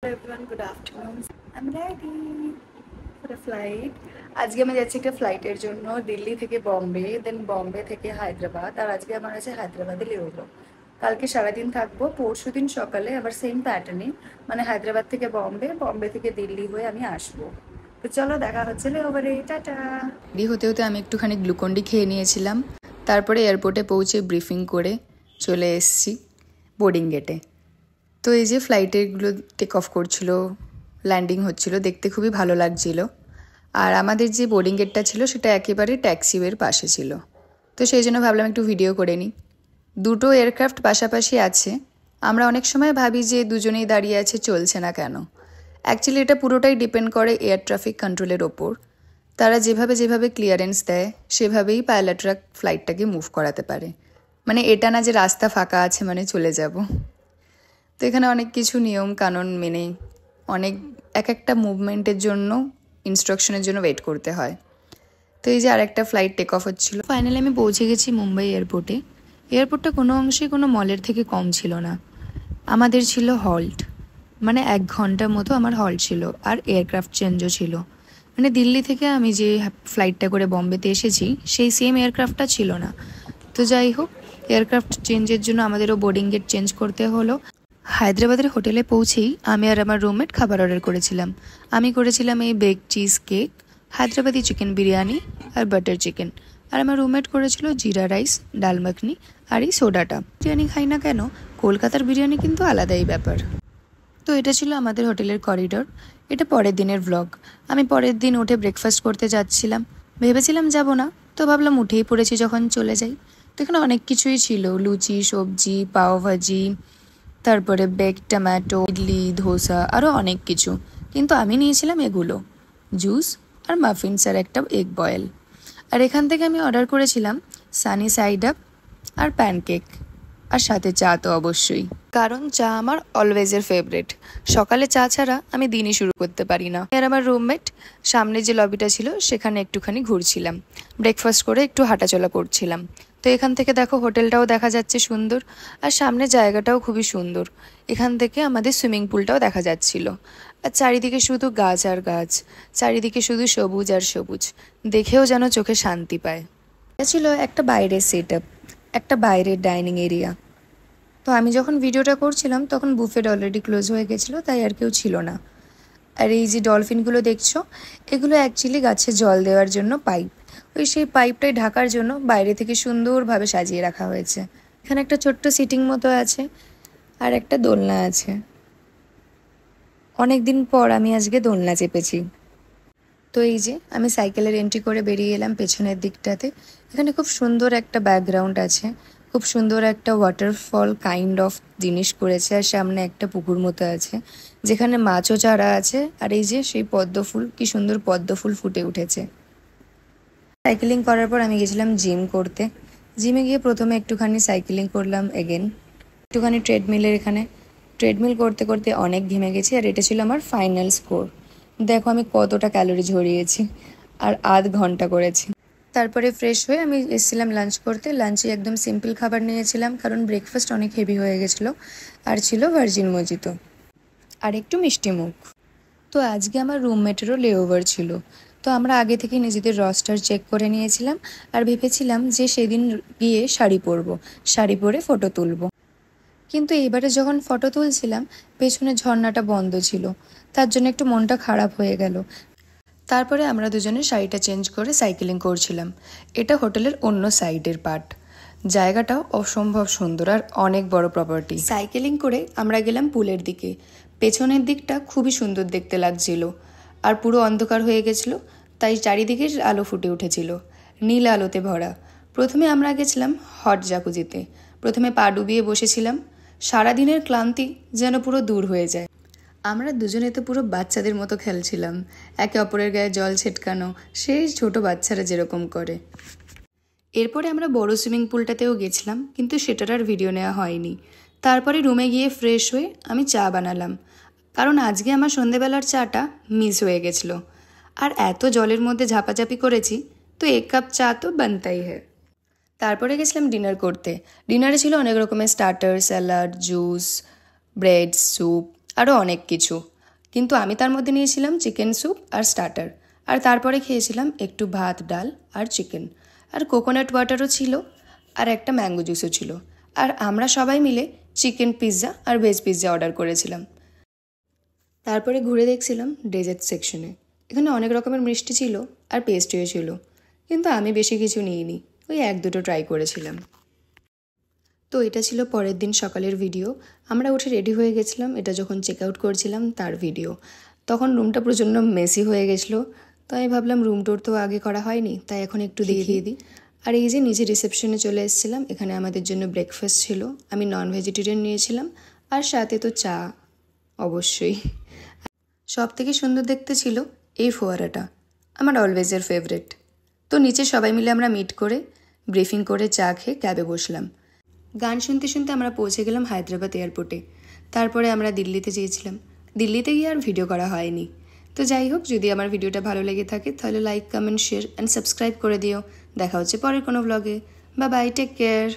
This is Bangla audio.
Hello everyone, good afternoon. I'm ready for a flight. আজকে আমি যাচ্ছি একটা ফ্লাইটের জন্য দিল্লি থেকে বম্বে, দেন বম্বে থেকে হায়দ্রাবাদ। আর আজকে আমার আছে হায়দ্রাবাদে লেওলো। কালকে সারাদিন থাকবো, পরশু দিন সকালে আবার সেম প্যাটার্নে, মানে হায়দ্রাবাদ থেকে বম্বে, বম্বে থেকে দিল্লি হয়ে আমি আসবো। তো চলো দেখা হচ্ছে লেওভারে, টাটা। রেডি হতে হতে আমি একটুখানি গ্লুকন্ডি খেয়ে নিয়েছিলাম। তারপরে এয়ারপোর্টে পৌঁছে ব্রিফিং করে চলে এসেছি বোর্ডিং গেটে। তো এই যে ফ্লাইটেরগুলো টেক অফ করছিল, ল্যান্ডিং হচ্ছিল, দেখতে খুবই ভালো লাগছিল। আর আমাদের যে বোর্ডিং গেটটা ছিল সেটা একেবারে ট্যাক্সিওয়ের পাশে ছিল, তো সেই জন্য ভাবলাম একটু ভিডিও করে নিই। দুটো এয়ারক্রাফট পাশাপাশি আছে। আমরা অনেক সময় ভাবি যে দুজনেই দাঁড়িয়ে আছে, চলছে না কেন। অ্যাকচুয়ালি এটা পুরোটাই ডিপেন্ড করে এয়ার ট্রাফিক কন্ট্রোলের ওপর। তারা যেভাবে যেভাবে ক্লিয়ারেন্স দেয় সেভাবেই পাইলটরা ফ্লাইটটাকে মুভ করাতে পারে। মানে এটা না যে রাস্তা ফাঁকা আছে মানে চলে যাব। তো এখানে অনেক কিছু নিয়ম কানুন মেনে অনেক এক একটা মুভমেন্টের জন্য ইনস্ট্রাকশনের জন্য ওয়েট করতে হয়। তো এই যে আরেকটা ফ্লাইট টেক অফ হচ্ছিল। ফাইনালি আমি পৌঁছে গেছি মুম্বাই এয়ারপোর্টে। এয়ারপোর্টটা কোনো অংশে কোনো মলের থেকে কম ছিল না। আমাদের ছিল হল্ট, মানে 1 ঘন্টার মতো আমার হল্ট ছিল, আর এয়ারক্রাফট চেঞ্জও ছিল। মানে দিল্লি থেকে আমি যে ফ্লাইটটা করে বম্বেতে এসেছি সেই সেম এয়ারক্রাফটটা ছিল না। তো যাই হোক, এয়ারক্রাফট চেঞ্জের জন্য আমাদেরও বোর্ডিং গেট চেঞ্জ করতে হলো। হায়দ্রাবাদের হোটেলে পৌঁছেই আমি আর আমার রুমমেট খাবার অর্ডার করেছিলাম। আমি করেছিলাম এই bake cheese cake, Hyderabadi chicken biryani আর বাটার চিকেন। আর আমার রুমমেট করেছিল জিরা রাইস, ডাল মাখনি আর এই সোডাটা। বিরিয়ানি খাই না কেন, কলকাতার বিরিয়ানি কিন্তু আলাদাই ব্যাপার। তো এটা ছিল আমাদের হোটেলের করিডোর। এটা পরের দিনের ব্লগ। আমি পরের দিন উঠে ব্রেকফাস্ট করতে যাচ্ছিলাম, ভেবেছিলাম যাব না, তো ভাবলাম উঠেই পড়েছি যখন চলে যাই। তো এখানে অনেক কিছুই ছিল, লুচি, সবজি, পাও ভাজি, তারপরে বেক টমেটো, ইডলি, ধোসা, আরও অনেক কিছু। কিন্তু আমি নিয়েছিলাম এগুলো, জুস আর মাফিনস আর একটা এগ বয়েল। আর এখান থেকে আমি অর্ডার করেছিলাম সানি সাইড আপ আর প্যানকেক, আর সাথে চা তো অবশ্যই, কারণ চা আমার অলওয়েজের ফেভারিট। সকালে চা ছাড়া আমি দিনই শুরু করতে পারি না। আর আমার রুমমেট সামনে যে লবিটা ছিল সেখানে একটুখানি ঘুরছিলাম, ব্রেকফাস্ট করে একটু হাঁটাচলা করছিলাম। তো এখান থেকে দেখো হোটেলটাও দেখা যাচ্ছে সুন্দর, আর সামনে জায়গাটাও খুবই সুন্দর। এখান থেকে আমাদের সুইমিং পুলটাও দেখা যাচ্ছিল। আর চারিদিকে শুধু গাছ আর গাছ, চারিদিকে শুধু সবুজ আর সবুজ, দেখেও যেন চোখে শান্তি পায়। এটা ছিল একটা বাইরের সেট আপ, একটা বাইরের ডাইনিং এরিয়া। তো আমি যখন ভিডিওটা করছিলাম তখন বুফেট অলরেডি ক্লোজ হয়ে গেছিলো, তাই আর কেউ ছিল না। আর এই যে ডলফিনগুলো দেখছো, এগুলো অ্যাকচুয়ালি গাছে জল দেওয়ার জন্য পাইপ। ওই সেই পাইপটাই ঢাকার জন্য বাইরে থেকে সুন্দরভাবে সাজিয়ে রাখা হয়েছে। এখানে একটা ছোট্ট সিটিং মতো আছে, আর একটা দোলনা আছে। অনেক দিন পর আমি আজকে দোলনা চেপেছি। তো এই যে আমি সাইকেলের এন্ট্রি করে বেরিয়ে এলাম পেছনের দিকটাতে। এখানে খুব সুন্দর একটা ব্যাকগ্রাউন্ড আছে, খুব সুন্দর একটা ওয়াটারফল কাইন্ড অফ জিনিস করেছে, আর সামনে একটা পুকুর মতো আছে যেখানে মাছও চারা আছে। আর এই যে সেই পদ্ম ফুল, কি সুন্দর পদ্ম ফুল ফুটে উঠেছে। সাইকেলিং করার পর আমি গেছিলাম জিম করতে। জিমে গিয়ে প্রথমে একটুখানি সাইকেলিং করলাম, এগেন একটুখানি ট্রেডমিলের এখানে। ট্রেডমিল করতে করতে অনেক ঘেমে গেছি, আর এটা ছিল আমার ফাইনাল স্কোর। দেখো আমি কতটা ক্যালোরি ঝরিয়েছি, আর আধ ঘন্টা করেছি। তারপরে ফ্রেশ হয়ে আমি এসেছিলাম লাঞ্চ করতে। লাঞ্চে একদম সিম্পল খাবার নিয়েছিলাম, কারণ ব্রেকফাস্ট অনেক হেভি হয়ে গেছিলো। আর ছিল ভার্জিন মজিতো আর একটু মিষ্টি মুখ। তো আজকে আমার রুমমেটেরও লেওভার ছিল, তো আমরা আগে থেকে নিজেদের রস্টার চেক করে নিয়েছিলাম। আর ভেবেছিলাম যে সেদিন গিয়ে শাড়ি পরবো, শাড়ি পরে ফটো তুলবো। কিন্তু এবারে যখন ফটো তুলছিলাম পেছনে ঝর্ণাটা বন্ধ ছিল, তার জন্য একটু মনটা খারাপ হয়ে গেল। তারপরে আমরা দুজনে শাড়িটা চেঞ্জ করে সাইকেলিং করছিলাম। এটা হোটেলের অন্য সাইডের পার্ট। জায়গাটাও অসম্ভব সুন্দর আর অনেক বড় প্রপার্টি। সাইকেলিং করে আমরা গেলাম পুলের দিকে। পেছনের দিকটা খুবই সুন্দর দেখতে লাগছিল, আর পুরো অন্ধকার হয়ে গেছিল, তাই চারিদিকে আলো ফুটে উঠেছিল, নীল আলোতে ভরা। প্রথমে আমরা গেছিলাম হট জাকুজিতে। প্রথমে পা ডুবিয়ে বসেছিলাম, সারাদিনের ক্লান্তি যেন পুরো দূর হয়ে যায়। আমরা দুজনে তো পুরো বাচ্চাদের মতো খেলছিলাম, একে অপরের গায়ে জল ছেটকানো, সেই ছোট বাচ্চারা যেরকম করে। এরপরে আমরা বড় সুইমিং পুলটাতেও গেছিলাম, কিন্তু সেটার আর ভিডিও নেওয়া হয়নি। তারপরে রুমে গিয়ে ফ্রেশ হয়ে আমি চা বানালাম, কারণ আজকে আমার সন্ধেবেলার চাটা মিস হয়ে গেছিলো। আর এত জলের মধ্যে ঝাপাঝাপি করেছি, তো 1 কাপ চা তো বানতাই হয়। তারপরে গেছিলাম ডিনার করতে। ডিনারে ছিল অনেক রকমের starter, salad, juice, bread, soup, আরও অনেক কিছু, কিন্তু আমি তার মধ্যে নিয়েছিলাম চিকেন স্যুপ আর স্টার্টার, আর তারপরে খেয়েছিলাম একটু ভাত, ডাল আর চিকেন, আর কোকোনাট ওয়াটারও ছিল, আর একটা ম্যাঙ্গো জুসও ছিল। আর আমরা সবাই মিলে চিকেন পিৎজা আর ভেজ পিৎজা অর্ডার করেছিলাম। তারপরে ঘুরে দেখছিলাম ডেজার্ট সেকশনে। এখানে অনেক রকমের মিষ্টি ছিল আর পেস্ট্রিও ছিল, কিন্তু আমি বেশি কিছু নিইনি, ওই 1-2 ট্রাই করেছিলাম। তো এটা ছিল পরের দিন সকালের ভিডিও। আমরা উঠে রেডি হয়ে গেছিলাম, এটা যখন চেক আউট করছিলাম তার ভিডিও। তখন রুমটা প্রচণ্ড মেসি হয়ে গেছিলো, তো আমি ভাবলাম রুম টোর তো আগে করা হয়নি, তাই এখন একটু দেখিয়ে দিই। আর এই যে নিচে রিসেপশনে চলে এসেছিলাম, এখানে আমাদের জন্য ব্রেকফাস্ট ছিল। আমি নন ভেজিটেরিয়ান নিয়েছিলাম, আর সাথে তো চা অবশ্যই। সব থেকে সুন্দর দেখতে ছিল এই ফোয়ারাটা, আমার অলওয়েজের ফেভারিট। তো নিচে সবাই মিলে আমরা মিট করে ব্রিফিং করে চা খেয়ে ক্যাবে বসলাম। গান শুনতে শুনতে আমরা পৌঁছে গেলাম হায়দ্রাবাদ এয়ারপোর্টে। তারপরে আমরা দিল্লিতে গিয়েছিলাম। দিল্লিতে গিয়ে আর ভিডিও করা হয়নি। তো যাই হোক, যদি আমার ভিডিওটা ভালো লেগে থাকে তাহলে like, comment, share and subscribe করে দিও। দেখা হচ্ছে পরের কোনো ব্লগে। Bye bye, take care.